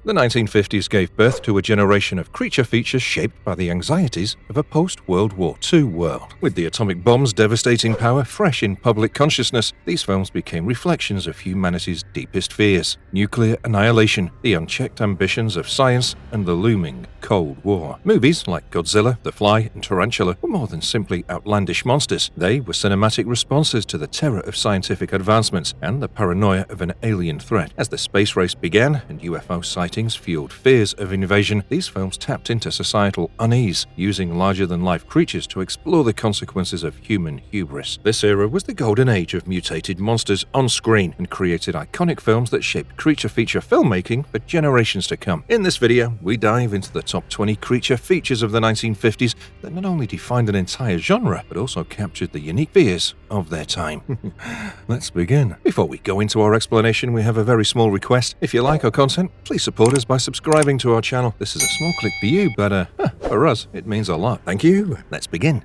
The 1950s gave birth to a generation of creature features shaped by the anxieties of a post-World War II world. With the atomic bomb's devastating power fresh in public consciousness, these films became reflections of humanity's deepest fears: nuclear annihilation, the unchecked ambitions of science, and the looming Cold War. Movies like Godzilla, The Fly, and Tarantula were more than simply outlandish monsters. They were cinematic responses to the terror of scientific advancements and the paranoia of an alien threat. As the space race began and UFO sightings fueled fears of invasion, these films tapped into societal unease, using larger-than-life creatures to explore the consequences of human hubris. This era was the golden age of mutated monsters on screen and created iconic films that shaped creature feature filmmaking for generations to come. In this video, we dive into the top 20 creature features of the 1950s that not only defined an entire genre, but also captured the unique fears of their time. Let's begin. Before we go into our explanation, we have a very small request. If you like our content, please support us by subscribing to our channel. This is a small click for you, but for us, it means a lot. Thank you. Let's begin.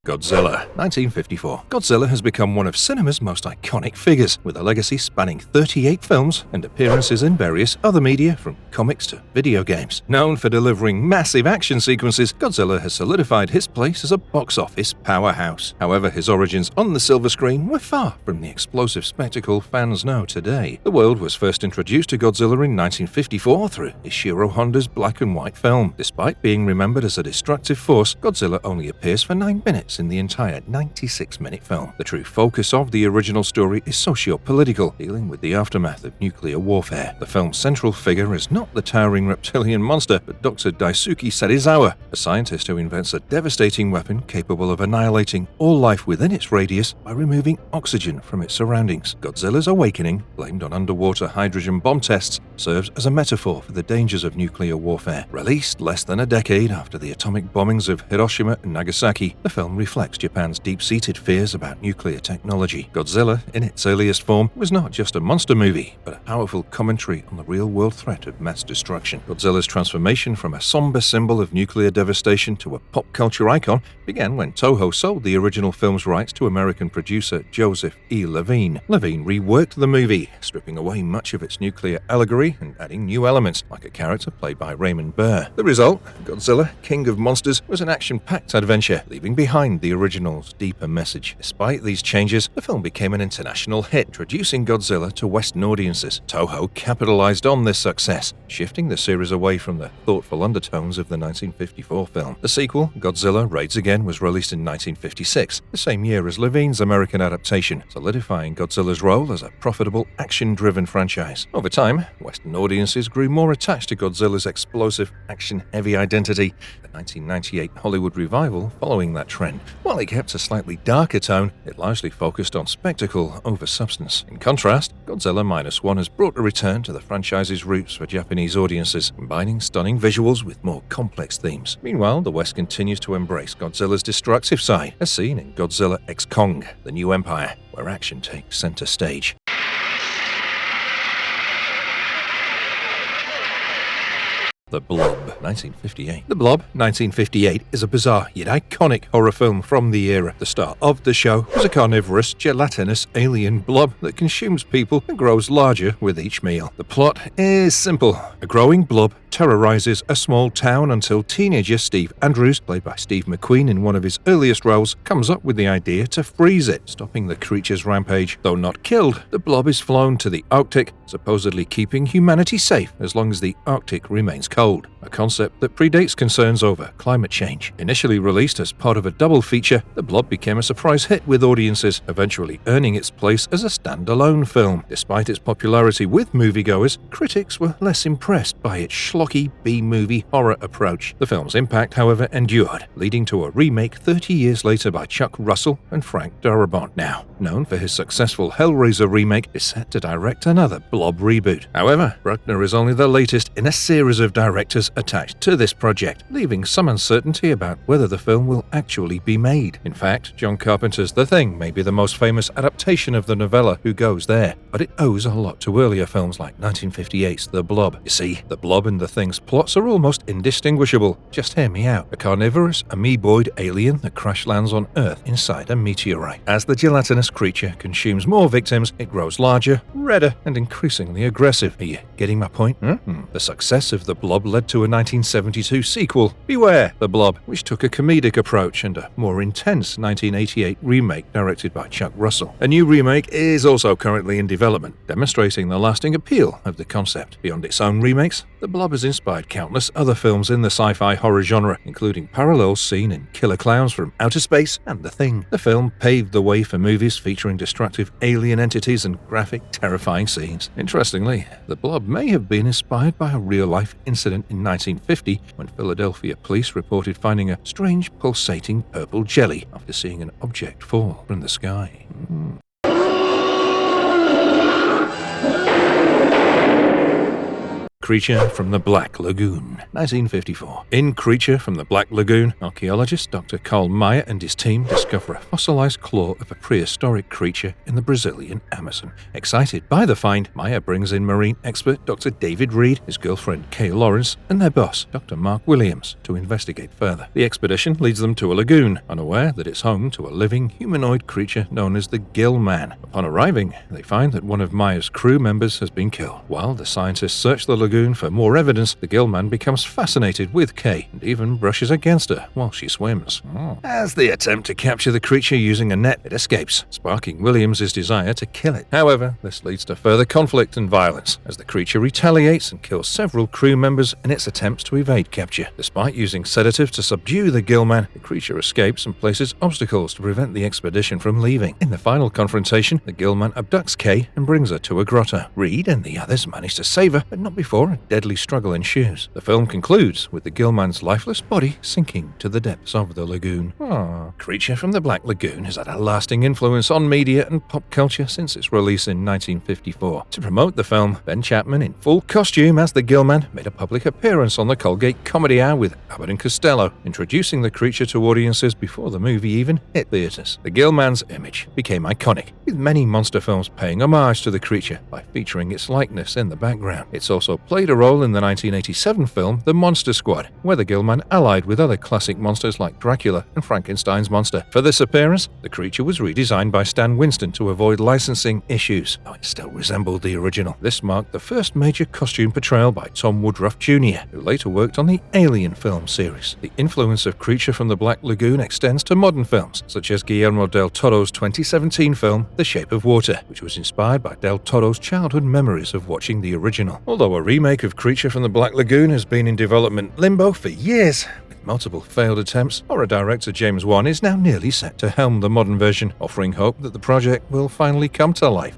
Godzilla, 1954. Godzilla has become one of cinema's most iconic figures, with a legacy spanning 38 films and appearances in various other media from comics to video games. Known for delivering massive action sequences, Godzilla has solidified his place as a box office powerhouse. However, his origins on the silver screen were far from the explosive spectacle fans know today. The world was first introduced to Godzilla in 1954 through Ishiro Honda's black and white film. Despite being remembered as a destructive force, Godzilla only appears for 9 minutes in the entire 96-minute film. The true focus of the original story is socio-political, dealing with the aftermath of nuclear warfare. The film's central figure is not the towering reptilian monster, but Dr. Daisuke Serizawa, a scientist who invents a devastating weapon capable of annihilating all life within its radius by removing oxygen from its surroundings. Godzilla's awakening, blamed on underwater hydrogen bomb tests, serves as a metaphor for the dangers of nuclear warfare. Released less than a decade after the atomic bombings of Hiroshima and Nagasaki, the film reflects Japan's deep-seated fears about nuclear technology. Godzilla, in its earliest form, was not just a monster movie, but a powerful commentary on the real-world threat of mass destruction. Godzilla's transformation from a somber symbol of nuclear devastation to a pop culture icon began when Toho sold the original film's rights to American producer Joseph E. Levine. Levine reworked the movie, stripping away much of its nuclear allegory and adding new elements, like a character played by Raymond Burr. The result, Godzilla, King of Monsters, was an action-packed adventure, leaving behind the original's deeper message. Despite these changes, the film became an international hit, introducing Godzilla to Western audiences. Toho capitalized on this success, shifting the series away from the thoughtful undertones of the 1954 film. The sequel, Godzilla Raids Again, was released in 1956, the same year as Levine's American adaptation, solidifying Godzilla's role as a profitable, action-driven franchise. Over time, Western audiences grew more attached to Godzilla's explosive, action-heavy identity. The 1998 Hollywood revival following that trend. While it kept a slightly darker tone, it largely focused on spectacle over substance. In contrast, Godzilla Minus One has brought a return to the franchise's roots for Japanese audiences, combining stunning visuals with more complex themes. Meanwhile, the West continues to embrace Godzilla's destructive side, as seen in Godzilla x Kong: The New Empire, where action takes center stage. The Blob, 1958. The Blob, 1958, is a bizarre yet iconic horror film from the era. The star of the show was a carnivorous, gelatinous alien blob that consumes people and grows larger with each meal. The plot is simple. A growing blob terrorizes a small town until teenager Steve Andrews, played by Steve McQueen in one of his earliest roles, comes up with the idea to freeze it, stopping the creature's rampage. Though not killed, the blob is flown to the Arctic, supposedly keeping humanity safe as long as the Arctic remains cold, a concept that predates concerns over climate change. Initially released as part of a double feature, the blob became a surprise hit with audiences, eventually earning its place as a standalone film. Despite its popularity with moviegoers, critics were less impressed by its schlocky B-movie horror approach. The film's impact, however, endured, leading to a remake 30 years later by Chuck Russell and Frank Darabont. Now known for his successful Hellraiser remake, is set to direct another Blob reboot. However, Bruckner is only the latest in a series of directors attached to this project, leaving some uncertainty about whether the film will actually be made. In fact, John Carpenter's The Thing may be the most famous adaptation of the novella Who Goes There, but it owes a lot to earlier films like 1958's The Blob. You see, The Blob and The Thing's plots are almost indistinguishable. Just hear me out. A carnivorous, amoeboid alien that crash lands on Earth inside a meteorite. As the gelatinous creature consumes more victims, it grows larger, redder, and increasingly aggressive. Are you getting my point? The success of The Blob led to a 1972 sequel, Beware, The Blob, which took a comedic approach, and a more intense 1988 remake directed by Chuck Russell. A new remake is also currently in development, demonstrating the lasting appeal of the concept. Beyond its own remakes, The Blob has inspired countless other films in the sci-fi horror genre, including parallels seen in Killer Clowns from Outer Space and The Thing. The film paved the way for movies featuring destructive alien entities and graphic, terrifying scenes. Interestingly, The Blob may have been inspired by a real-life incident in 1950 when Philadelphia police reported finding a strange pulsating purple jelly after seeing an object fall from the sky. Creature from the Black Lagoon, 1954. In Creature from the Black Lagoon, archaeologist Dr. Carl Meyer and his team discover a fossilized claw of a prehistoric creature in the Brazilian Amazon. Excited by the find, Meyer brings in marine expert Dr. David Reed, his girlfriend Kay Lawrence, and their boss, Dr. Mark Williams, to investigate further. The expedition leads them to a lagoon, unaware that it's home to a living humanoid creature known as the Gill Man. Upon arriving, they find that one of Meyer's crew members has been killed. While the scientists search the lagoon for more evidence, the Gill Man becomes fascinated with Kay and even brushes against her while she swims. As they attempt to capture the creature using a net, it escapes, sparking Williams' desire to kill it. However, this leads to further conflict and violence, as the creature retaliates and kills several crew members in its attempts to evade capture. Despite using sedatives to subdue the Gill Man, the creature escapes and places obstacles to prevent the expedition from leaving. In the final confrontation, the Gill Man abducts Kay and brings her to a grotto. Reed and the others manage to save her, but not before a deadly struggle ensues. The film concludes with the Gill Man's lifeless body sinking to the depths of the lagoon. Creature from the Black Lagoon has had a lasting influence on media and pop culture since its release in 1954. To promote the film, Ben Chapman, in full costume as the Gill Man, made a public appearance on the Colgate Comedy Hour with Abbott and Costello, introducing the creature to audiences before the movie even hit theaters. The Gill Man's image became iconic, with many monster films paying homage to the creature by featuring its likeness in the background. It's also played a role in the 1987 film The Monster Squad, where the Gill Man allied with other classic monsters like Dracula and Frankenstein's monster. For this appearance, the creature was redesigned by Stan Winston to avoid licensing issues, though it still resembled the original. This marked the first major costume portrayal by Tom Woodruff Jr., who later worked on the Alien film series. The influence of Creature from the Black Lagoon extends to modern films, such as Guillermo del Toro's 2017 film The Shape of Water, which was inspired by del Toro's childhood memories of watching the original. Although a remake of Creature from the Black Lagoon has been in development limbo for years, with multiple failed attempts, horror director James Wan is now nearly set to helm the modern version, offering hope that the project will finally come to life.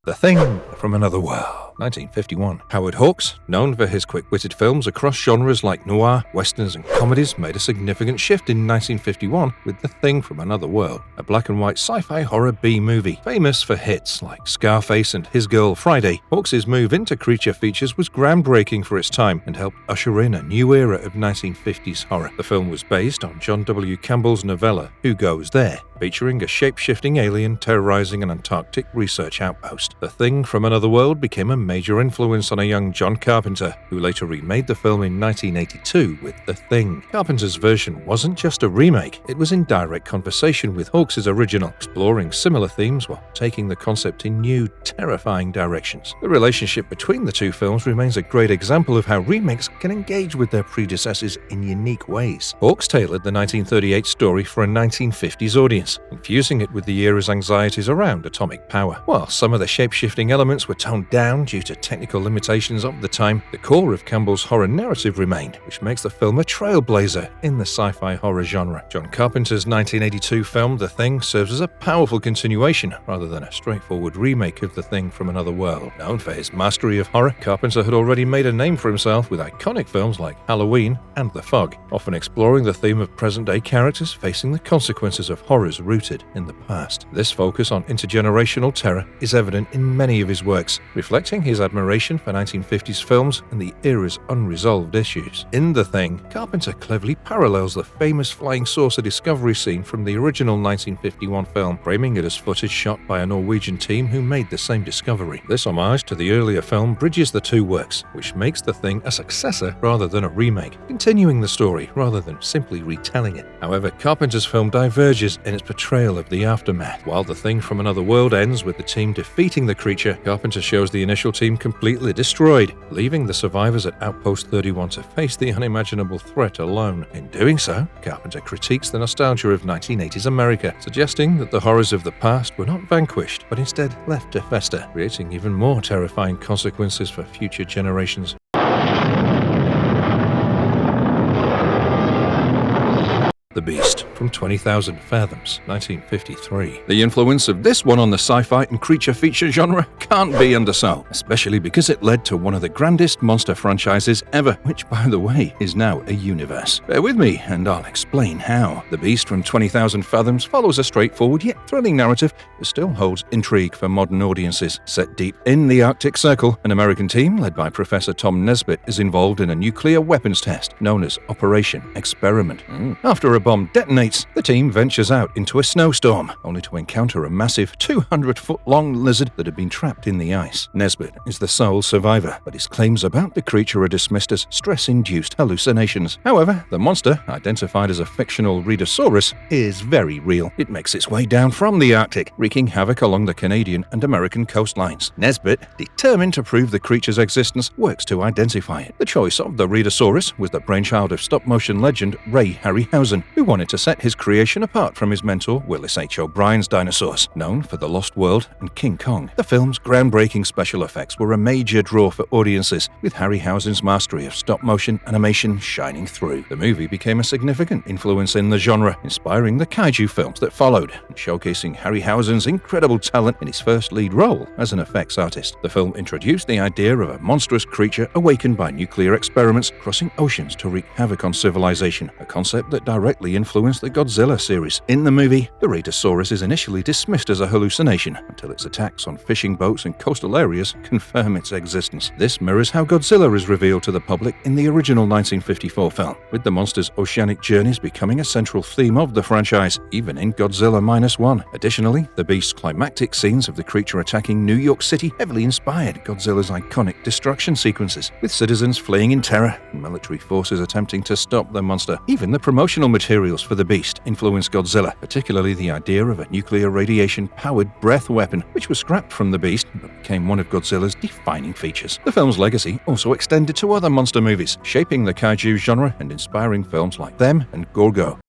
The Thing from Another World, 1951. Howard Hawks, known for his quick-witted films across genres like noir, westerns, and comedies, made a significant shift in 1951 with The Thing from Another World, a black-and-white sci-fi horror B-movie. Famous for hits like Scarface and His Girl Friday, Hawks' move into creature features was groundbreaking for its time and helped usher in a new era of 1950s horror. The film was based on John W. Campbell's novella Who Goes There, featuring a shape-shifting alien terrorizing an Antarctic research outpost. The Thing from Another World became a major influence on a young John Carpenter, who later remade the film in 1982 with The Thing. Carpenter's version wasn't just a remake, it was in direct conversation with Hawks' original, exploring similar themes while taking the concept in new, terrifying directions. The relationship between the two films remains a great example of how remakes can engage with their predecessors in unique ways. Hawks tailored the 1938 story for a 1950s audience, infusing it with the era's anxieties around atomic power. While some of the shape-shifting elements were toned down due to technical limitations of the time, the core of Campbell's horror narrative remained, which makes the film a trailblazer in the sci-fi horror genre. John Carpenter's 1982 film The Thing serves as a powerful continuation rather than a straightforward remake of The Thing from Another World. Known for his mastery of horror, Carpenter had already made a name for himself with iconic films like Halloween and The Fog, often exploring the theme of present-day characters facing the consequences of horrors is rooted in the past. This focus on intergenerational terror is evident in many of his works, reflecting his admiration for 1950s films and the era's unresolved issues. In The Thing, Carpenter cleverly parallels the famous flying saucer discovery scene from the original 1951 film, framing it as footage shot by a Norwegian team who made the same discovery. This homage to the earlier film bridges the two works, which makes The Thing a successor rather than a remake, continuing the story rather than simply retelling it. However, Carpenter's film diverges in its portrayal of the aftermath. While The Thing from Another World ends with the team defeating the creature, Carpenter shows the initial team completely destroyed, leaving the survivors at Outpost 31 to face the unimaginable threat alone. In doing so, Carpenter critiques the nostalgia of 1980s America, suggesting that the horrors of the past were not vanquished, but instead left to fester, creating even more terrifying consequences for future generations. The Beast from 20,000 Fathoms, 1953. The influence of this one on the sci-fi and creature feature genre can't be undersold, especially because it led to one of the grandest monster franchises ever, which, by the way, is now a universe. Bear with me, and I'll explain how. The Beast from 20,000 Fathoms follows a straightforward yet thrilling narrative that still holds intrigue for modern audiences. Set deep in the Arctic Circle, an American team led by Professor Tom Nesbitt is involved in a nuclear weapons test known as Operation Experiment. After a bomb detonates, the team ventures out into a snowstorm, only to encounter a massive 200-foot-long lizard that had been trapped in the ice. Nesbitt is the sole survivor, but his claims about the creature are dismissed as stress-induced hallucinations. However, the monster, identified as a fictional Rhedosaurus, is very real. It makes its way down from the Arctic, wreaking havoc along the Canadian and American coastlines. Nesbitt, determined to prove the creature's existence, works to identify it. The choice of the Rhedosaurus was the brainchild of stop-motion legend Ray Harryhausen, who wanted to set his creation apart from his mentor Willis H. O'Brien's dinosaurs, known for The Lost World and King Kong. The film's groundbreaking special effects were a major draw for audiences, with Harryhausen's mastery of stop-motion animation shining through. The movie became a significant influence in the genre, inspiring the kaiju films that followed, and showcasing Harryhausen's incredible talent in his first lead role as an effects artist. The film introduced the idea of a monstrous creature awakened by nuclear experiments crossing oceans to wreak havoc on civilization, a concept that directly influenced the Godzilla series. In the movie, the Rhedosaurus is initially dismissed as a hallucination until its attacks on fishing boats and coastal areas confirm its existence. This mirrors how Godzilla is revealed to the public in the original 1954 film, with the monster's oceanic journeys becoming a central theme of the franchise, even in Godzilla -1. Additionally, the Beast's climactic scenes of the creature attacking New York City heavily inspired Godzilla's iconic destruction sequences, with citizens fleeing in terror and military forces attempting to stop the monster. Even the promotional materials for the Beast influenced Godzilla, particularly the idea of a nuclear radiation-powered breath weapon, which was scrapped from the Beast but became one of Godzilla's defining features. The film's legacy also extended to other monster movies, shaping the kaiju genre and inspiring films like Them and Gorgo.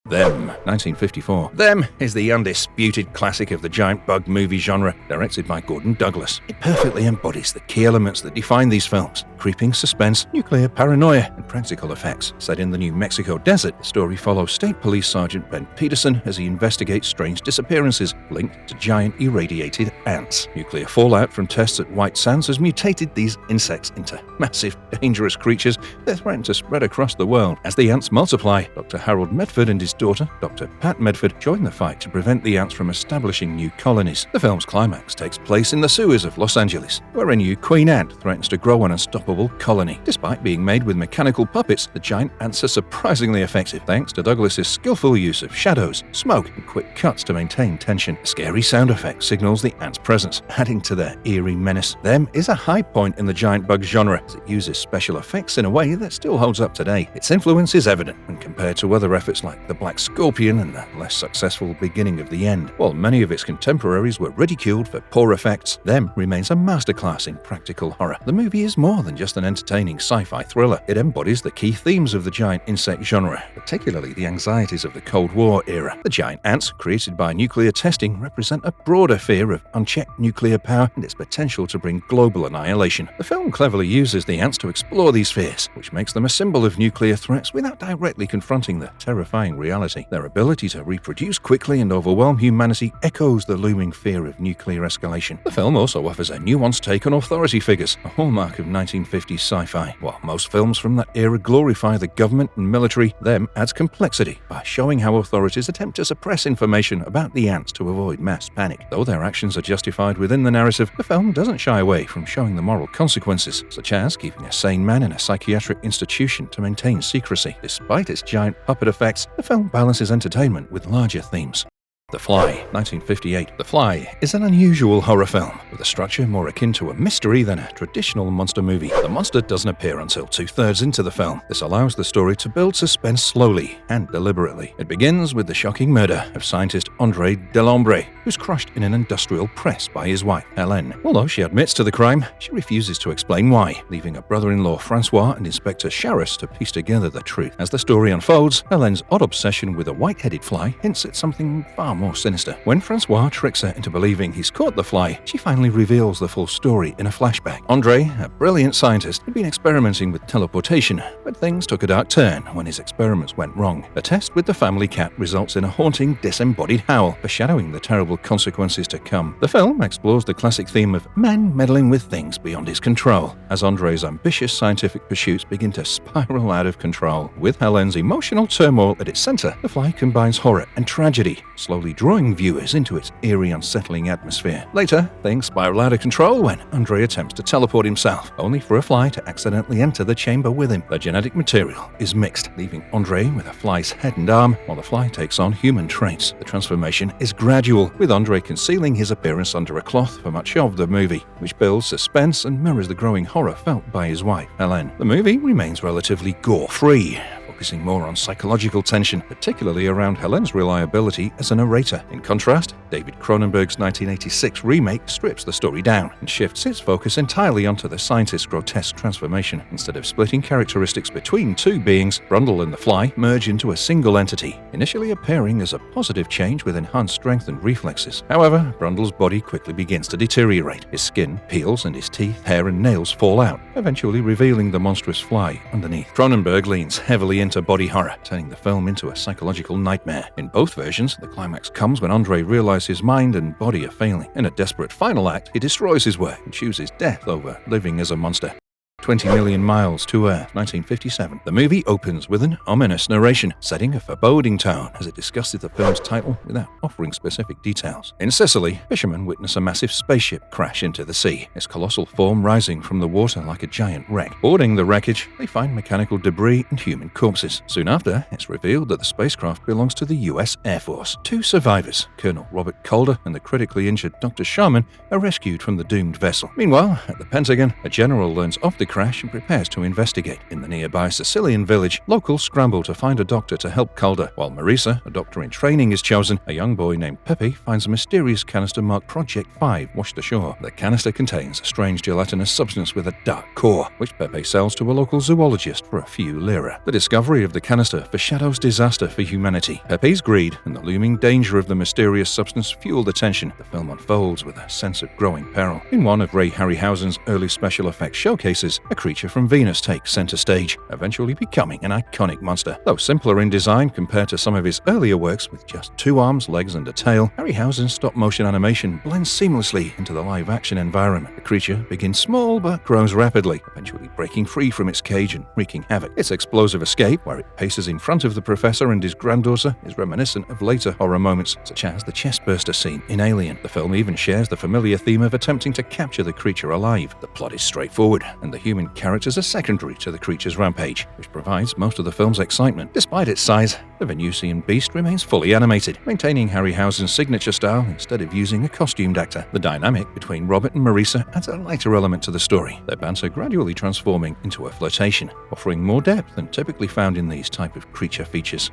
Them, 1954. Them is the undisputed classic of the giant bug movie genre, directed by Gordon Douglas. It perfectly embodies the key elements that define these films: creeping suspense, nuclear paranoia, and practical effects. Set in the New Mexico desert, the story follows State Police Sergeant Ben Peterson as he investigates strange disappearances linked to giant irradiated ants. Nuclear fallout from tests at White Sands has mutated these insects into massive, dangerous creatures that threaten to spread across the world. As the ants multiply, Dr. Harold Medford and his daughter, Dr. Pat Medford, join the fight to prevent the ants from establishing new colonies. The film's climax takes place in the sewers of Los Angeles, where a new queen ant threatens to grow an unstoppable colony. Despite being made with mechanical puppets, the giant ants are surprisingly effective, thanks to Douglas's skillful use of shadows, smoke, and quick cuts to maintain tension. A scary sound effect signals the ants' presence, adding to their eerie menace. Them is a high point in the giant bug genre, as it uses special effects in a way that still holds up today. Its influence is evident when compared to other efforts like The Black Scorpion and the less successful Beginning of the End. While many of its contemporaries were ridiculed for poor effects, Them remains a masterclass in practical horror. The movie is more than just an entertaining sci-fi thriller. It embodies the key themes of the giant insect genre, particularly the anxieties of the Cold War era. The giant ants, created by nuclear testing, represent a broader fear of unchecked nuclear power and its potential to bring global annihilation. The film cleverly uses the ants to explore these fears, which makes them a symbol of nuclear threats without directly confronting the terrifying reality reality. Their ability to reproduce quickly and overwhelm humanity echoes the looming fear of nuclear escalation. The film also offers a nuanced take on authority figures, a hallmark of 1950s sci-fi. While most films from that era glorify the government and military, them adds complexity by showing how authorities attempt to suppress information about the ants to avoid mass panic. Though their actions are justified within the narrative, the film doesn't shy away from showing the moral consequences, such as keeping a sane man in a psychiatric institution to maintain secrecy. Despite its giant puppet effects, the film balances entertainment with larger themes. The Fly, 1958. The Fly is an unusual horror film, with a structure more akin to a mystery than a traditional monster movie. The monster doesn't appear until 2/3 into the film. This allows the story to build suspense slowly and deliberately. It begins with the shocking murder of scientist Andre Delombre, who's crushed in an industrial press by his wife, Hélène. Although she admits to the crime, she refuses to explain why, leaving her brother-in-law Francois and Inspector Charest to piece together the truth. As the story unfolds, Hélène's odd obsession with a white-headed fly hints at something far more sinister. When Francois tricks her into believing he's caught the fly, she finally reveals the full story in a flashback. Andre, a brilliant scientist, had been experimenting with teleportation, but things took a dark turn when his experiments went wrong. A test with the family cat results in a haunting, disembodied howl, foreshadowing the terrible consequences to come. The film explores the classic theme of man meddling with things beyond his control, as Andre's ambitious scientific pursuits begin to spiral out of control. With Helene's emotional turmoil at its center, The Fly combines horror and tragedy, slowly drawing viewers into its eerie, unsettling atmosphere. Later, things spiral out of control when Andre attempts to teleport himself, only for a fly to accidentally enter the chamber with him. The genetic material is mixed, leaving Andre with a fly's head and arm, while the fly takes on human traits. The transformation is gradual, with Andre concealing his appearance under a cloth for much of the movie, which builds suspense and mirrors the growing horror felt by his wife, Hélène. The movie remains relatively gore-free, focusing more on psychological tension, particularly around Helene's reliability as a narrator. In contrast, David Cronenberg's 1986 remake strips the story down and shifts its focus entirely onto the scientist's grotesque transformation. Instead of splitting characteristics between two beings, Brundle and the Fly merge into a single entity, initially appearing as a positive change with enhanced strength and reflexes. However, Brundle's body quickly begins to deteriorate. His skin peels and his teeth, hair, and nails fall out, eventually revealing the monstrous fly underneath. Cronenberg leans heavily into body horror, turning the film into a psychological nightmare. In both versions, the climax comes when Andre realizes his mind and body are failing. In a desperate final act, he destroys his work and chooses death over living as a monster. 20 Million Miles to Earth, 1957. The movie opens with an ominous narration, setting a foreboding tone as it discusses the film's title without offering specific details. In Sicily, fishermen witness a massive spaceship crash into the sea, its colossal form rising from the water like a giant wreck. Boarding the wreckage, they find mechanical debris and human corpses. Soon after, it's revealed that the spacecraft belongs to the US Air Force. Two survivors, Colonel Robert Calder and the critically injured Dr. Sharman, are rescued from the doomed vessel. Meanwhile, at the Pentagon, a general learns of the crash and prepares to investigate. In the nearby Sicilian village, locals scramble to find a doctor to help Calder. While Marisa, a doctor in training, is chosen, a young boy named Pepe finds a mysterious canister marked Project 5 washed ashore. The canister contains a strange gelatinous substance with a dark core, which Pepe sells to a local zoologist for a few lira. The discovery of the canister foreshadows disaster for humanity. Pepe's greed and the looming danger of the mysterious substance fuel the tension. The film unfolds with a sense of growing peril. In one of Ray Harryhausen's early special effects showcases, a creature from Venus takes center stage, eventually becoming an iconic monster. Though simpler in design compared to some of his earlier works with just 2 arms, legs, and a tail, Harryhausen's stop-motion animation blends seamlessly into the live-action environment. The creature begins small but grows rapidly, eventually breaking free from its cage and wreaking havoc. Its explosive escape, where it paces in front of the professor and his granddaughter, is reminiscent of later horror moments, such as the chestburster scene in Alien. The film even shares the familiar theme of attempting to capture the creature alive. The plot is straightforward, and the human characters are secondary to the creature's rampage, which provides most of the film's excitement. Despite its size, the Venusian beast remains fully animated, maintaining Harryhausen's signature style instead of using a costumed actor. The dynamic between Robert and Marisa adds a lighter element to the story, their banter gradually transforming into a flirtation, offering more depth than typically found in these type of creature features.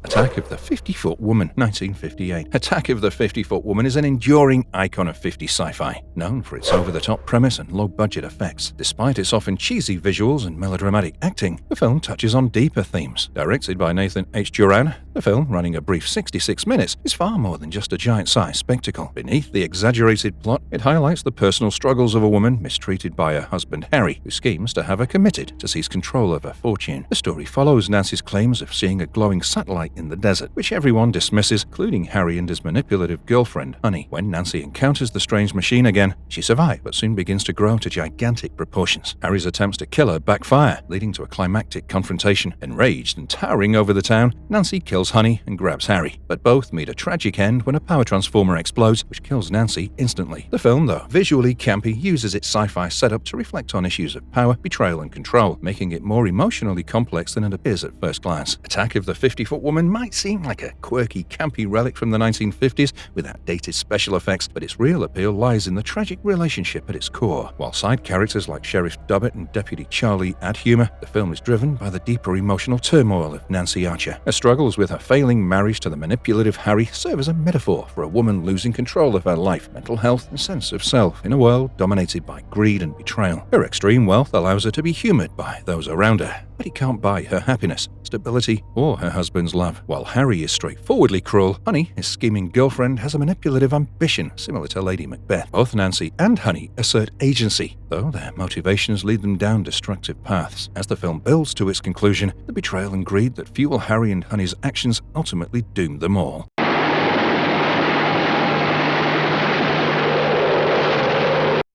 Attack of the 50-Foot Woman, 1958. Attack of the 50-Foot Woman is an enduring icon of 50s sci-fi, known for its over-the-top premise and low-budget effects. Despite its often cheesy visuals and melodramatic acting, the film touches on deeper themes. Directed by Nathan H. Duran, the film, running a brief 66 minutes, is far more than just a giant-sized spectacle. Beneath the exaggerated plot, it highlights the personal struggles of a woman mistreated by her husband Harry, who schemes to have her committed to seize control of her fortune. The story follows Nancy's claims of seeing a glowing satellite site in the desert, which everyone dismisses, including Harry and his manipulative girlfriend, Honey. When Nancy encounters the strange machine again, she survives, but soon begins to grow to gigantic proportions. Harry's attempts to kill her backfire, leading to a climactic confrontation. Enraged and towering over the town, Nancy kills Honey and grabs Harry, but both meet a tragic end when a power transformer explodes, which kills Nancy instantly. The film, though visually campy, uses its sci-fi setup to reflect on issues of power, betrayal, and control, making it more emotionally complex than it appears at first glance. Attack of the 50-Foot Woman might seem like a quirky, campy relic from the 1950s with outdated special effects, but its real appeal lies in the tragic relationship at its core. While side characters like Sheriff Dubbett and Deputy Charlie add humor, the film is driven by the deeper emotional turmoil of Nancy Archer. Her struggles with her failing marriage to the manipulative Harry serve as a metaphor for a woman losing control of her life, mental health, and sense of self in a world dominated by greed and betrayal. Her extreme wealth allows her to be humored by those around her, but he can't buy her happiness, stability, or her husband's love. While Harry is straightforwardly cruel, Honey, his scheming girlfriend, has a manipulative ambition similar to Lady Macbeth. Both Nancy and Honey assert agency, though their motivations lead them down destructive paths. As the film builds to its conclusion, the betrayal and greed that fuel Harry and Honey's actions ultimately doom them all.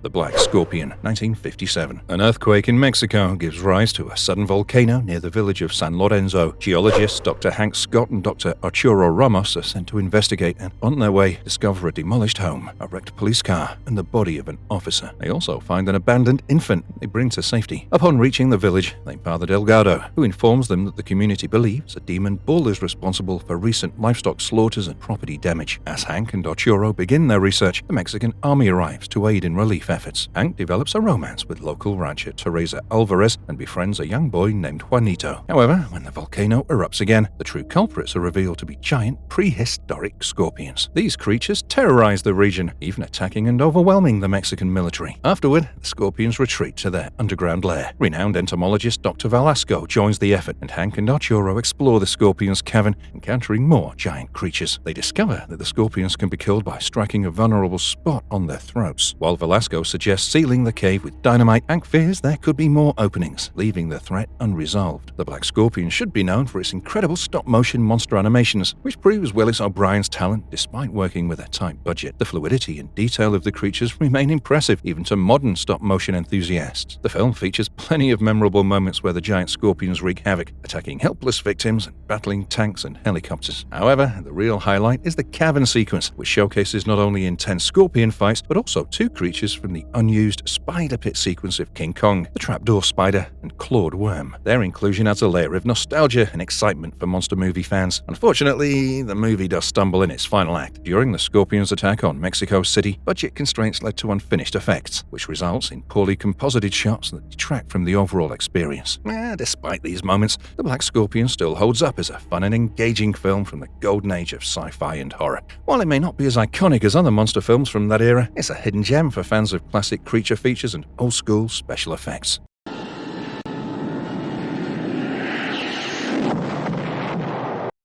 The Black Scorpion, 1957. An earthquake in Mexico gives rise to a sudden volcano near the village of San Lorenzo. Geologists Dr. Hank Scott and Dr. Arturo Ramos are sent to investigate and, on their way, discover a demolished home, a wrecked police car, and the body of an officer. They also find an abandoned infant they bring to safety. Upon reaching the village, they meet Father Delgado, who informs them that the community believes a demon bull is responsible for recent livestock slaughters and property damage. As Hank and Arturo begin their research, the Mexican army arrives to aid in relief efforts. Hank develops a romance with local rancher Teresa Alvarez and befriends a young boy named Juanito. However, when the volcano erupts again, the true culprits are revealed to be giant prehistoric scorpions. These creatures terrorize the region, even attacking and overwhelming the Mexican military. Afterward, the scorpions retreat to their underground lair. Renowned entomologist Dr. Velasco joins the effort, and Hank and Arturo explore the scorpion's cavern, encountering more giant creatures. They discover that the scorpions can be killed by striking a vulnerable spot on their throats. While Velasco suggests sealing the cave with dynamite, Hank fears there could be more openings, leaving the threat unresolved. The Black Scorpion should be known for its incredible stop-motion monster animations, which proves Willis O'Brien's talent despite working with a tight budget. The fluidity and detail of the creatures remain impressive, even to modern stop-motion enthusiasts. The film features plenty of memorable moments where the giant scorpions wreak havoc, attacking helpless victims and battling tanks and helicopters. However, the real highlight is the cavern sequence, which showcases not only intense scorpion fights, but also two creatures from the unused spider pit sequence of King Kong, the trapdoor spider and clawed worm. Their inclusion adds a layer of nostalgia and excitement for monster movie fans. Unfortunately, the movie does stumble in its final act. During the Scorpion's attack on Mexico City, budget constraints led to unfinished effects, which results in poorly composited shots that detract from the overall experience. Despite these moments, The Black Scorpion still holds up as a fun and engaging film from the golden age of sci-fi and horror. While it may not be as iconic as other monster films from that era, it's a hidden gem for fans of classic creature features and old-school special effects.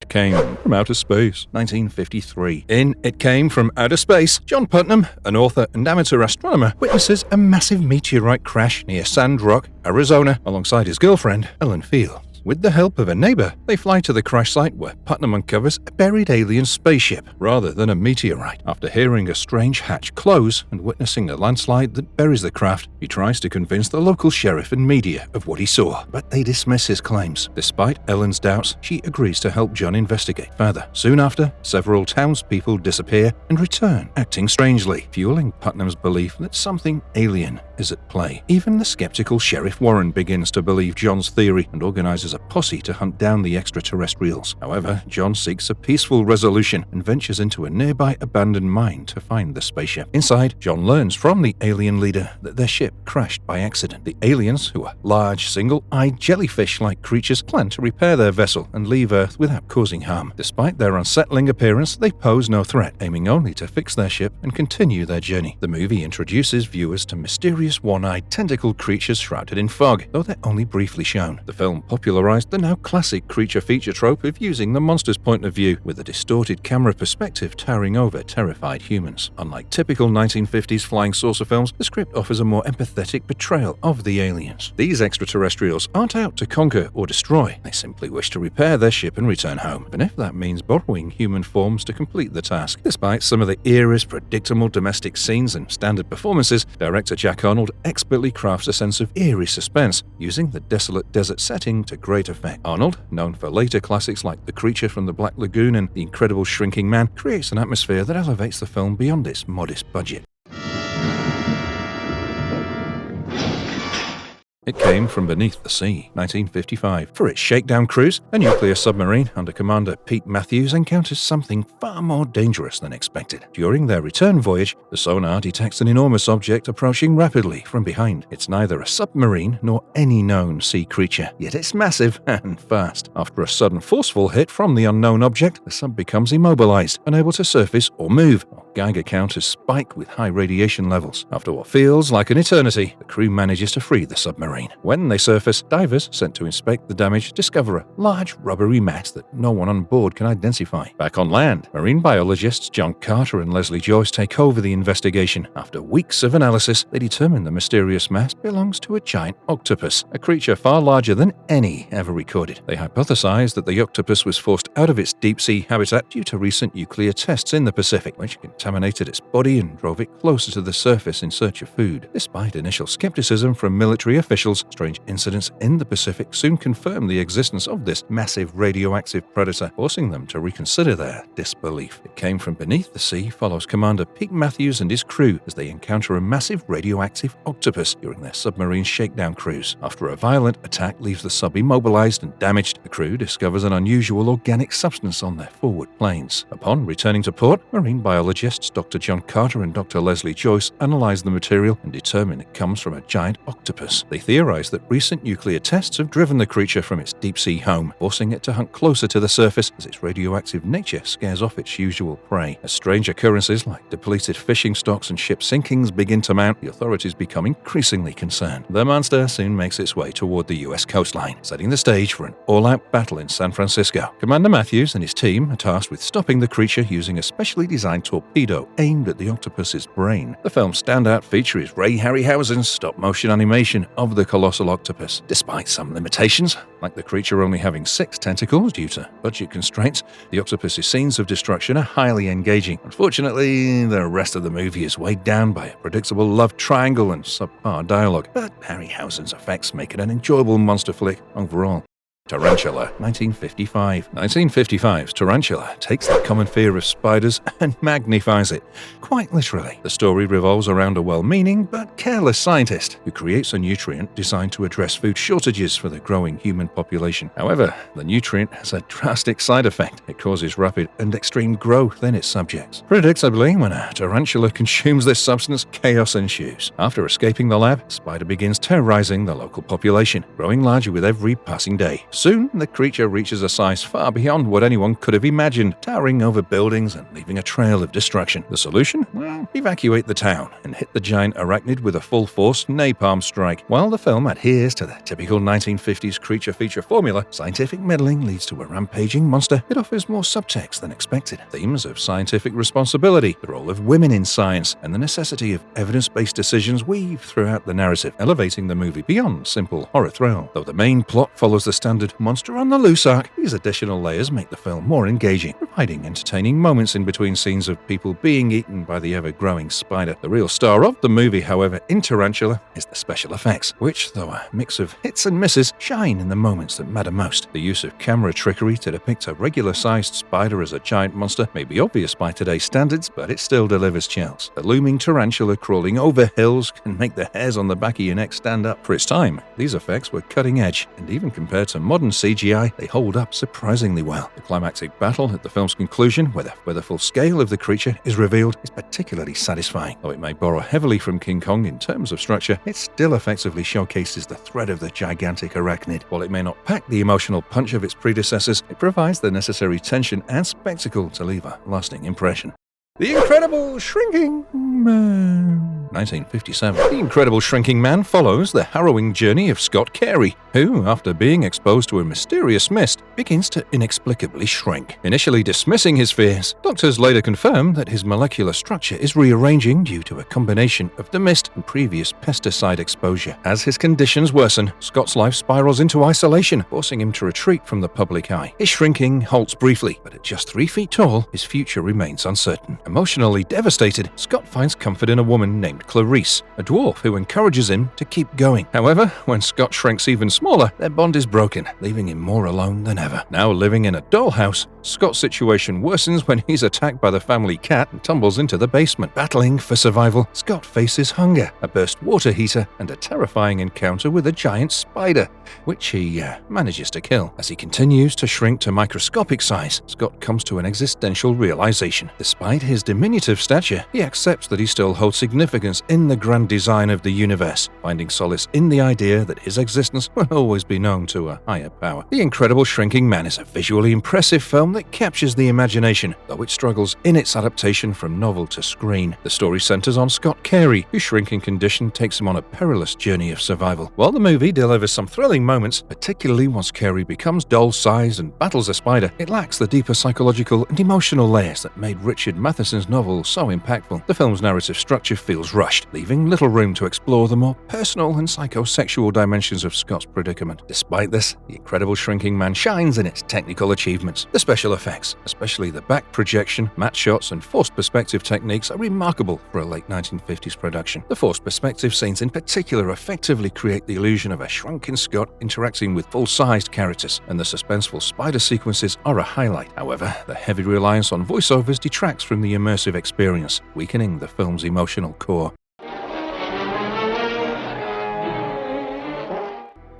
It Came from Outer Space, 1953. In It Came from Outer Space, John Putnam, an author and amateur astronomer, witnesses a massive meteorite crash near Sand Rock, Arizona, alongside his girlfriend, Ellen Fields. With the help of a neighbor, they fly to the crash site where Putnam uncovers a buried alien spaceship rather than a meteorite. After hearing a strange hatch close and witnessing a landslide that buries the craft, he tries to convince the local sheriff and media of what he saw, but they dismiss his claims. Despite Ellen's doubts, she agrees to help John investigate further. Soon after, several townspeople disappear and return, acting strangely, fueling Putnam's belief that something alien is at play. Even the skeptical Sheriff Warren begins to believe John's theory and organizes a posse to hunt down the extraterrestrials. However, John seeks a peaceful resolution and ventures into a nearby abandoned mine to find the spaceship. Inside, John learns from the alien leader that their ship crashed by accident. The aliens, who are large, single-eyed jellyfish-like creatures, plan to repair their vessel and leave Earth without causing harm. Despite their unsettling appearance, they pose no threat, aiming only to fix their ship and continue their journey. The movie introduces viewers to mysterious one-eyed tentacled creatures shrouded in fog, though they're only briefly shown. The film popularized popularized the now classic creature feature trope of using the monster's point of view, with a distorted camera perspective towering over terrified humans. Unlike typical 1950s flying saucer films, the script offers a more empathetic portrayal of the aliens. These extraterrestrials aren't out to conquer or destroy, they simply wish to repair their ship and return home, even if that means borrowing human forms to complete the task. Despite some of the era's predictable domestic scenes and standard performances, director Jack Arnold expertly crafts a sense of eerie suspense, using the desolate desert setting to great effect. Arnold, known for later classics like The Creature from the Black Lagoon and The Incredible Shrinking Man, creates an atmosphere that elevates the film beyond its modest budget. It Came from Beneath the Sea, 1955. For its shakedown cruise, a nuclear submarine under Commander Pete Matthews encounters something far more dangerous than expected. During their return voyage, the sonar detects an enormous object approaching rapidly from behind. It's neither a submarine nor any known sea creature, yet it's massive and fast. After a sudden forceful hit from the unknown object, the sub becomes immobilized, unable to surface or move. Geiger counters spike with high radiation levels. After what feels like an eternity, the crew manages to free the submarine. When they surface, divers sent to inspect the damage discover a large rubbery mass that no one on board can identify. Back on land, marine biologists John Carter and Leslie Joyce take over the investigation. After weeks of analysis, they determine the mysterious mass belongs to a giant octopus, a creature far larger than any ever recorded. They hypothesize that the octopus was forced out of its deep-sea habitat due to recent nuclear tests in the Pacific, which contaminated its body and drove it closer to the surface in search of food. Despite initial skepticism from military officials, strange incidents in the Pacific soon confirmed the existence of this massive radioactive predator, forcing them to reconsider their disbelief. It Came from Beneath the Sea follows Commander Pete Matthews and his crew as they encounter a massive radioactive octopus during their submarine shakedown cruise. After a violent attack leaves the sub immobilized and damaged, the crew discovers an unusual organic substance on their forward planes. Upon returning to port, marine biologists Dr. John Carter and Dr. Leslie Joyce analyze the material and determine it comes from a giant octopus. They theorize that recent nuclear tests have driven the creature from its deep-sea home, forcing it to hunt closer to the surface as its radioactive nature scares off its usual prey. As strange occurrences like depleted fishing stocks and ship sinkings begin to mount, the authorities become increasingly concerned. The monster soon makes its way toward the US coastline, setting the stage for an all-out battle in San Francisco. Commander Matthews and his team are tasked with stopping the creature using a specially designed torpedo aimed at the octopus's brain. The film's standout feature is Ray Harryhausen's stop-motion animation of the colossal octopus. Despite some limitations, like the creature only having 6 tentacles due to budget constraints, the octopus's scenes of destruction are highly engaging. Unfortunately, the rest of the movie is weighed down by a predictable love triangle and subpar dialogue, but Harryhausen's effects make it an enjoyable monster flick overall. Tarantula, 1955. 1955's Tarantula takes the common fear of spiders and magnifies it, quite literally. The story revolves around a well-meaning but careless scientist who creates a nutrient designed to address food shortages for the growing human population. However, the nutrient has a drastic side effect. It causes rapid and extreme growth in its subjects. Predictably, when a tarantula consumes this substance, chaos ensues. After escaping the lab, Spider begins terrorizing the local population, growing larger with every passing day. Soon, the creature reaches a size far beyond what anyone could have imagined, towering over buildings and leaving a trail of destruction. The solution? Well, evacuate the town and hit the giant arachnid with a full-force napalm strike. While the film adheres to the typical 1950s creature feature formula, scientific meddling leads to a rampaging monster. It offers more subtext than expected. Themes of scientific responsibility, the role of women in science, and the necessity of evidence-based decisions weave throughout the narrative, elevating the movie beyond simple horror thrill. Though the main plot follows the standard monster on the loose arc, these additional layers make the film more engaging, providing entertaining moments in between scenes of people being eaten by the ever-growing spider. The real star of the movie, however, in Tarantula, is the special effects, which, though a mix of hits and misses, shine in the moments that matter most. The use of camera trickery to depict a regular-sized spider as a giant monster may be obvious by today's standards, but it still delivers chills. The looming tarantula crawling over hills can make the hairs on the back of your neck stand up. For its time, these effects were cutting edge, and even compared to modern CGI, they hold up surprisingly well. The climactic battle at the film's conclusion, where the full scale of the creature is revealed, is particularly satisfying. Though it may borrow heavily from King Kong in terms of structure, it still effectively showcases the threat of the gigantic arachnid. While it may not pack the emotional punch of its predecessors, it provides the necessary tension and spectacle to leave a lasting impression. The Incredible Shrinking Man. 1957. The Incredible Shrinking Man follows the harrowing journey of Scott Carey, who, after being exposed to a mysterious mist, begins to inexplicably shrink. Initially dismissing his fears, doctors later confirm that his molecular structure is rearranging due to a combination of the mist and previous pesticide exposure. As his conditions worsen, Scott's life spirals into isolation, forcing him to retreat from the public eye. His shrinking halts briefly, but at just 3 feet tall, his future remains uncertain. Emotionally devastated, Scott finds comfort in a woman named Clarice, a dwarf who encourages him to keep going. However, when Scott shrinks even smaller, their bond is broken, leaving him more alone than ever. Now living in a dollhouse, Scott's situation worsens when he's attacked by the family cat and tumbles into the basement. Battling for survival, Scott faces hunger, a burst water heater, and a terrifying encounter with a giant spider, which he manages to kill. As he continues to shrink to microscopic size, Scott comes to an existential realization. Despite his diminutive stature, he accepts that he still holds significance in the grand design of the universe, finding solace in the idea that his existence will always be known to a higher power. The Incredible Shrinking Man is a visually impressive film that captures the imagination, though it struggles in its adaptation from novel to screen. The story centers on Scott Carey, whose shrinking condition takes him on a perilous journey of survival. While the movie delivers some thrilling moments, particularly once Carey becomes doll-sized and battles a spider, it lacks the deeper psychological and emotional layers that made Richard Matheson's novel so impactful. The film's narrative structure feels rushed, leaving little room to explore the more personal and psychosexual dimensions of Scott's predicament. Despite this, The Incredible Shrinking Man shines in its technical achievements. The special effects, especially the back projection, matte shots, and forced perspective techniques, are remarkable for a late 1950s production. The forced perspective scenes in particular effectively create the illusion of a shrunken Scott interacting with full-sized characters, and the suspenseful spider sequences are a highlight. However, the heavy reliance on voiceovers detracts from the immersive experience, weakening the film's emotional core.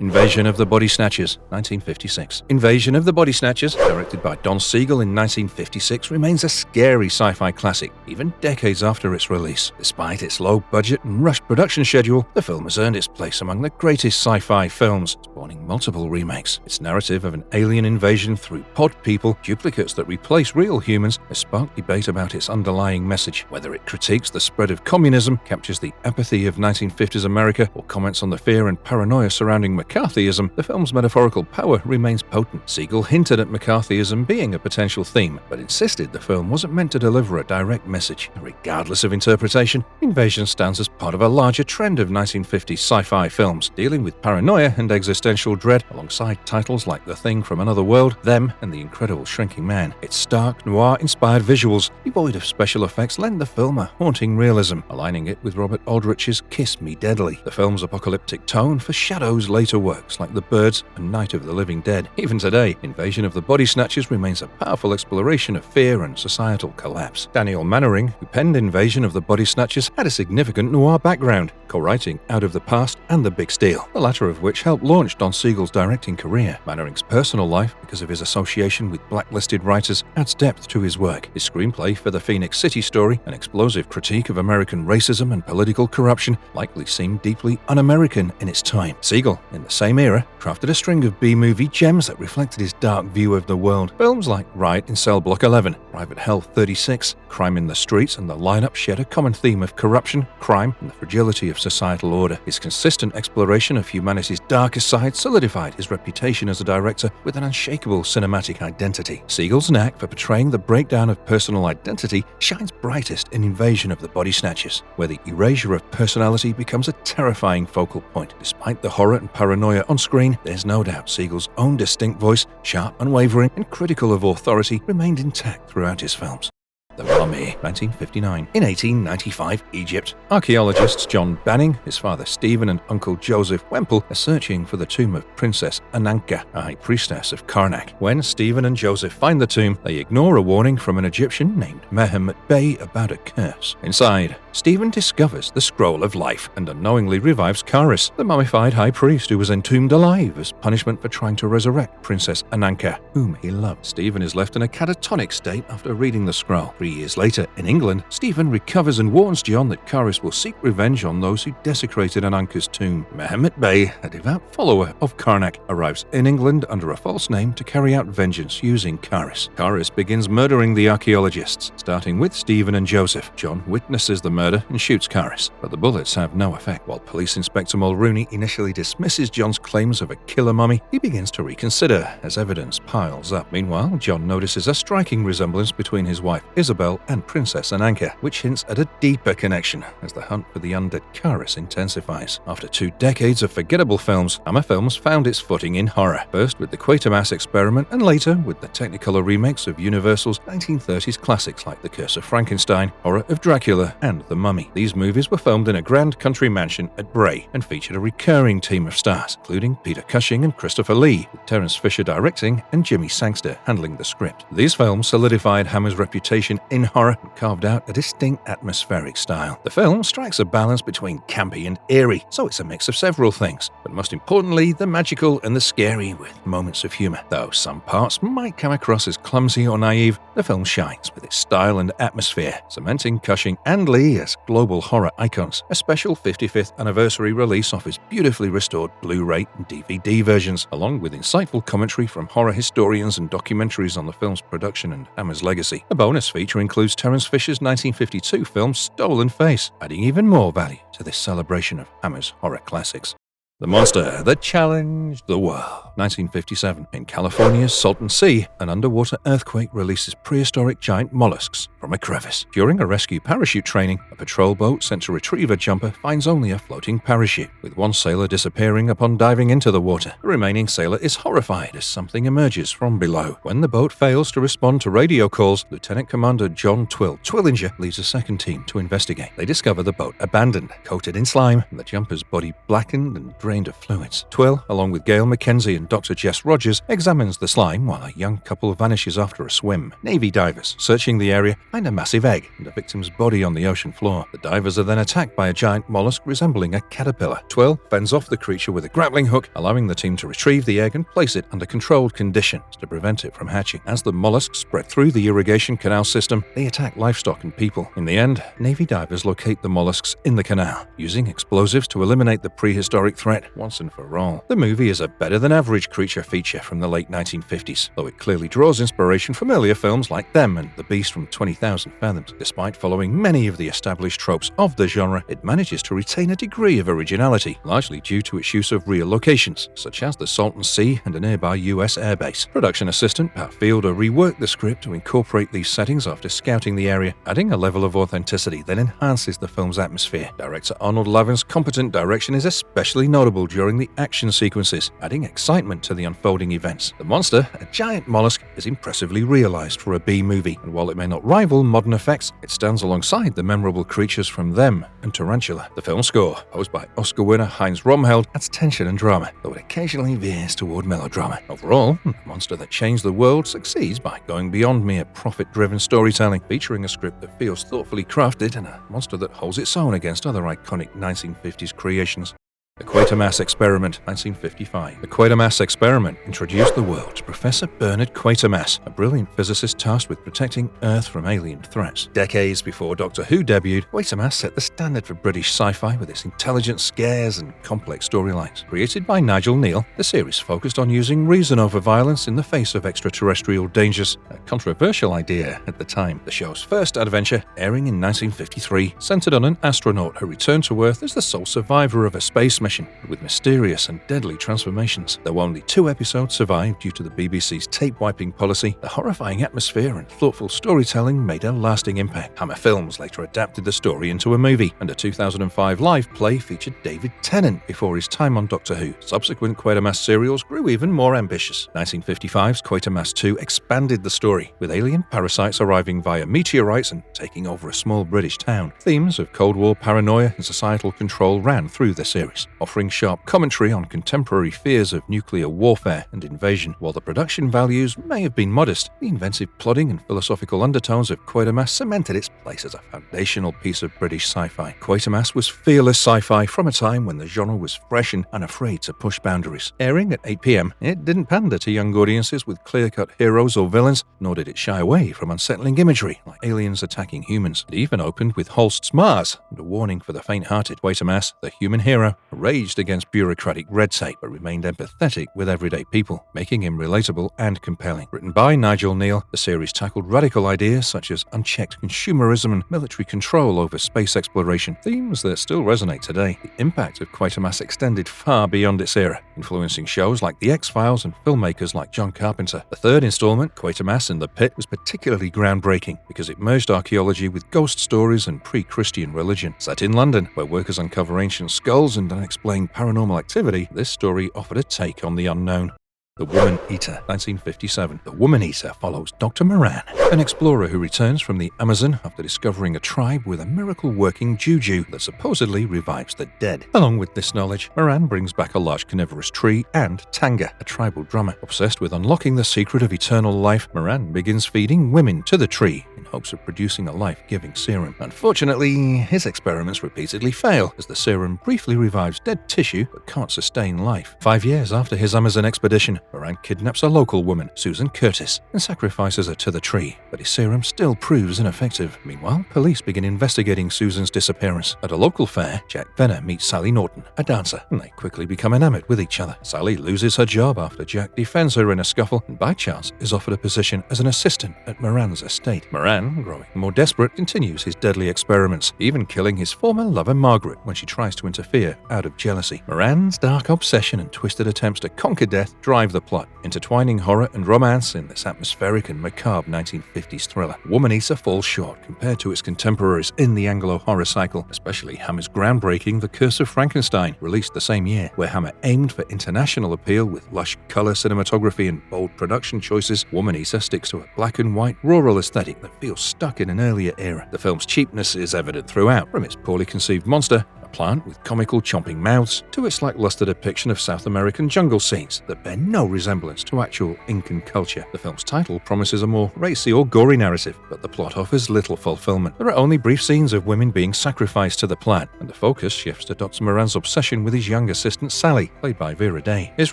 Invasion of the Body Snatchers, 1956. Invasion of the Body Snatchers, directed by Don Siegel in 1956, remains a scary sci-fi classic, even decades after its release. Despite its low budget and rushed production schedule, the film has earned its place among the greatest sci-fi films, spawning multiple remakes. Its narrative of an alien invasion through pod people, duplicates that replace real humans, has sparked debate about its underlying message. Whether it critiques the spread of communism, captures the apathy of 1950s America, or comments on the fear and paranoia surrounding McCarthyism, the film's metaphorical power remains potent. Siegel hinted at McCarthyism being a potential theme, but insisted the film wasn't meant to deliver a direct message. Regardless of interpretation, Invasion stands as part of a larger trend of 1950s sci-fi films, dealing with paranoia and existential dread, alongside titles like The Thing from Another World, Them, and The Incredible Shrinking Man. Its stark, noir-inspired visuals, devoid of special effects, lend the film a haunting realism, aligning it with Robert Aldrich's Kiss Me Deadly. The film's apocalyptic tone foreshadows later works like The Birds and Night of the Living Dead. Even today, Invasion of the Body Snatchers remains a powerful exploration of fear and societal collapse. Daniel Mannering, who penned Invasion of the Body Snatchers, had a significant noir background, co-writing Out of the Past and The Big Steal, the latter of which helped launch Don Siegel's directing career. Mannering's personal life, because of his association with blacklisted writers, adds depth to his work. His screenplay for The Phoenix City Story, an explosive critique of American racism and political corruption, likely seemed deeply un-American in its time. Siegel, in the same era, crafted a string of B-movie gems that reflected his dark view of the world. Films like Riot in Cell Block 11, Private Hell 36, Crime in the Streets, and The Lineup shared a common theme of corruption, crime, and the fragility of societal order. His consistent exploration of humanity's darkest side solidified his reputation as a director with an unshakable cinematic identity. Siegel's knack for portraying the breakdown of personal identity shines brightest in Invasion of the Body Snatchers, where the erasure of personality becomes a terrifying focal point. Despite the horror and paranoia on screen, there's no doubt Siegel's own distinct voice, sharp, unwavering, and critical of authority, remained intact throughout his films. The Mummy, 1959. In 1895 Egypt, archaeologists John Banning, his father Stephen, and uncle Joseph Wemple are searching for the tomb of Princess Ananka, a high priestess of Karnak. When Stephen and Joseph find the tomb, they ignore a warning from an Egyptian named Mehemet Bey about a curse. Inside, Stephen discovers the Scroll of Life and unknowingly revives Karis, the mummified high priest who was entombed alive as punishment for trying to resurrect Princess Ananka, whom he loved. Stephen is left in a catatonic state after reading the scroll. 3 years later, in England, Stephen recovers and warns John that Karis will seek revenge on those who desecrated Ananka's tomb. Mehmet Bey, a devout follower of Karnak, arrives in England under a false name to carry out vengeance using Karis. Karis begins murdering the archaeologists, starting with Stephen and Joseph. John witnesses the murder and shoots Karis, but the bullets have no effect. While Police Inspector Mulrooney initially dismisses John's claims of a killer mummy, he begins to reconsider as evidence piles up. Meanwhile, John notices a striking resemblance between his wife Isabel and Princess Ananka, which hints at a deeper connection as the hunt for the undead Karis intensifies. After 2 decades of forgettable films, Hammer Films found its footing in horror, first with the Quatermass experiment and later with the Technicolor remakes of Universal's 1930s classics like The Curse of Frankenstein, Horror of Dracula, and The Mummy. These movies were filmed in a grand country mansion at Bray and featured a recurring team of stars, including Peter Cushing and Christopher Lee, with Terence Fisher directing and Jimmy Sangster handling the script. These films solidified Hammer's reputation in horror and carved out a distinct atmospheric style. The film strikes a balance between campy and eerie, so it's a mix of several things, but most importantly, the magical and the scary with moments of humor. Though some parts might come across as clumsy or naive, the film shines with its style and atmosphere, cementing Cushing and Lee as global horror icons. A special 55th anniversary release offers beautifully restored Blu-ray and DVD versions, along with insightful commentary from horror historians and documentaries on the film's production and Hammer's legacy. A bonus feature includes Terence Fisher's 1952 film Stolen Face, adding even more value to this celebration of Hammer's horror classics. The monster that challenged the world. 1957. In California's Salton Sea, an underwater earthquake releases prehistoric giant mollusks from a crevice. During a rescue parachute training, a patrol boat sent to retrieve a jumper finds only a floating parachute, with one sailor disappearing upon diving into the water. The remaining sailor is horrified as something emerges from below. When the boat fails to respond to radio calls, Lieutenant Commander John Twillinger leads a second team to investigate. They discover the boat abandoned, coated in slime, and the jumper's body blackened and drained of fluids. Twill, along with Gail McKenzie and Dr. Jess Rogers, examines the slime while a young couple vanishes after a swim. Navy divers, searching the area, find a massive egg and a victim's body on the ocean floor. The divers are then attacked by a giant mollusk resembling a caterpillar. Twill fends off the creature with a grappling hook, allowing the team to retrieve the egg and place it under controlled conditions to prevent it from hatching. As the mollusks spread through the irrigation canal system, they attack livestock and people. In the end, Navy divers locate the mollusks in the canal, using explosives to eliminate the prehistoric threat once and for all. The movie is a better-than-average creature feature from the late 1950s, though it clearly draws inspiration from earlier films like Them and The Beast from 20,000 Fathoms. Despite following many of the established tropes of the genre, it manages to retain a degree of originality, largely due to its use of real locations, such as the Salton Sea and a nearby US airbase. Production assistant Pat Fielder reworked the script to incorporate these settings after scouting the area, adding a level of authenticity that enhances the film's atmosphere. Director Arnold Lavin's competent direction is especially notable during the action sequences, adding excitement to the unfolding events. The monster, a giant mollusk, is impressively realized for a B-movie, and while it may not rival modern effects, it stands alongside the memorable creatures from Them and Tarantula. The film score, composed by Oscar winner Heinz Romheld, adds tension and drama, though it occasionally veers toward melodrama. Overall, The Monster That Changed the World succeeds by going beyond mere profit-driven storytelling, featuring a script that feels thoughtfully crafted and a monster that holds its own against other iconic 1950s creations. The Quatermass Experiment, 1955. The Quatermass Experiment introduced the world to Professor Bernard Quatermass, a brilliant physicist tasked with protecting Earth from alien threats. Decades before Doctor Who debuted, Quatermass set the standard for British sci-fi with its intelligent scares and complex storylines. Created by Nigel Neal, the series focused on using reason over violence in the face of extraterrestrial dangers, a controversial idea at the time. The show's first adventure, airing in 1953, centered on an astronaut who returned to Earth as the sole survivor of a space mission, with mysterious and deadly transformations. Though only 2 episodes survived due to the BBC's tape-wiping policy, the horrifying atmosphere and thoughtful storytelling made a lasting impact. Hammer Films later adapted the story into a movie, and a 2005 live play featured David Tennant before his time on Doctor Who. Subsequent Quatermass serials grew even more ambitious. 1955's Quatermass 2 expanded the story, with alien parasites arriving via meteorites and taking over a small British town. Themes of Cold War paranoia and societal control ran through the series. offering sharp commentary on contemporary fears of nuclear warfare and invasion. While the production values may have been modest, the inventive plotting and philosophical undertones of Quatermass cemented its place as a foundational piece of British sci-fi. Quatermass was fearless sci-fi from a time when the genre was fresh and unafraid to push boundaries. Airing at 8 p.m., it didn't pander to young audiences with clear-cut heroes or villains, nor did it shy away from unsettling imagery like aliens attacking humans. It even opened with Holst's Mars and a warning for the faint-hearted. Quatermass, the human hero, raged against bureaucratic red tape but remained empathetic with everyday people, making him relatable and compelling. Written by Nigel Neal, the series tackled radical ideas such as unchecked consumerism and military control over space exploration, themes that still resonate today. The impact of Quatermass extended far beyond its era, influencing shows like The X-Files and filmmakers like John Carpenter. The third installment, Quatermass and the Pit, was particularly groundbreaking because it merged archaeology with ghost stories and pre-Christian religion. Set in London, where workers uncover ancient skulls and unexplained paranormal activity, this story offered a take on the unknown. The Woman Eater, 1957. The Woman Eater follows Dr. Moran, an explorer who returns from the Amazon after discovering a tribe with a miracle-working juju that supposedly revives the dead. Along with this knowledge, Moran brings back a large carnivorous tree and Tanga, a tribal drummer. Obsessed with unlocking the secret of eternal life, Moran begins feeding women to the tree in hopes of producing a life-giving serum. Unfortunately, his experiments repeatedly fail, as the serum briefly revives dead tissue but can't sustain life. 5 years after his Amazon expedition, Moran kidnaps a local woman, Susan Curtis, and sacrifices her to the tree, but his serum still proves ineffective. Meanwhile, police begin investigating Susan's disappearance. At a local fair, Jack Venner meets Sally Norton, a dancer, and they quickly become enamored with each other. Sally loses her job after Jack defends her in a scuffle, and by chance is offered a position as an assistant at Moran's estate. Moran, growing more desperate, continues his deadly experiments, even killing his former lover Margaret when she tries to interfere out of jealousy. Moran's dark obsession and twisted attempts to conquer death drive the plot, intertwining horror and romance in this atmospheric and macabre 1950s thriller. Woman Eater falls short compared to its contemporaries in the Anglo horror cycle, especially Hammer's groundbreaking The Curse of Frankenstein, released the same year. Where Hammer aimed for international appeal with lush color cinematography and bold production choices, Woman Eater sticks to a black and white rural aesthetic that feels stuck in an earlier era. The film's cheapness is evident throughout, from its poorly conceived monster, a plant with comical chomping mouths, to its lackluster depiction of South American jungle scenes that bear no resemblance to actual Incan culture. The film's title promises a more racy or gory narrative, but the plot offers little fulfillment. There are only brief scenes of women being sacrificed to the plant, and the focus shifts to Dr. Moran's obsession with his young assistant Sally, played by Vera Day. His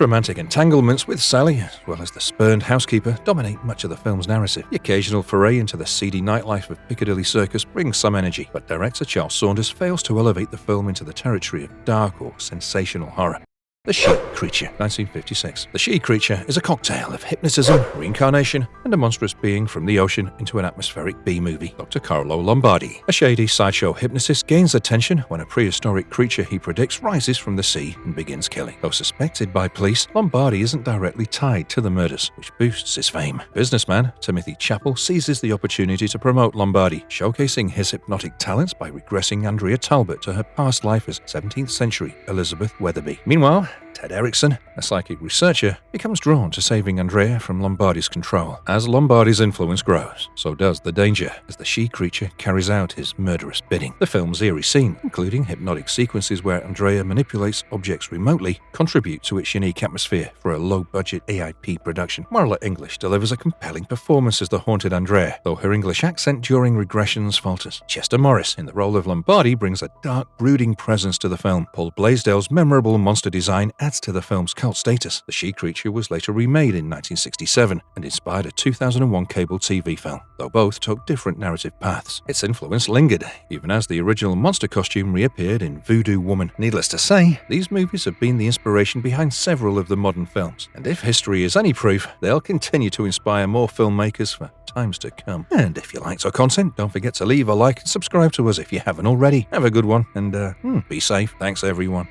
romantic entanglements with Sally, as well as the spurned housekeeper, dominate much of the film's narrative. The occasional foray into the seedy nightlife of Piccadilly Circus brings some energy, but director Charles Saunders fails to elevate the film into the territory of dark or sensational horror. The She Creature, 1956. The She Creature is a cocktail of hypnotism, reincarnation, and a monstrous being from the ocean into an atmospheric B-movie. Dr. Carlo Lombardi, a shady sideshow hypnotist, gains attention when a prehistoric creature he predicts rises from the sea and begins killing. Though suspected by police, Lombardi isn't directly tied to the murders, which boosts his fame. Businessman Timothy Chappell seizes the opportunity to promote Lombardi, showcasing his hypnotic talents by regressing Andrea Talbot to her past life as 17th century Elizabeth Weatherby. Meanwhile, Ted Erickson, a psychic researcher, becomes drawn to saving Andrea from Lombardi's control. As Lombardi's influence grows, so does the danger as the She Creature carries out his murderous bidding. The film's eerie scene, including hypnotic sequences where Andrea manipulates objects remotely, contribute to its unique atmosphere for a low-budget AIP production. Marla English delivers a compelling performance as the haunted Andrea, though her English accent during regressions falters. Chester Morris, in the role of Lombardi, brings a dark, brooding presence to the film. Paul Blaisdell's memorable monster design adds to the film's cult status. The She Creature was later remade in 1967 and inspired a 2001 cable TV film, though both took different narrative paths. Its influence lingered, even as the original monster costume reappeared in Voodoo Woman. Needless to say, these movies have been the inspiration behind several of the modern films, and if history is any proof, they'll continue to inspire more filmmakers for times to come. And if you liked our content, don't forget to leave a like and subscribe to us if you haven't already. Have a good one, and be safe. Thanks, everyone.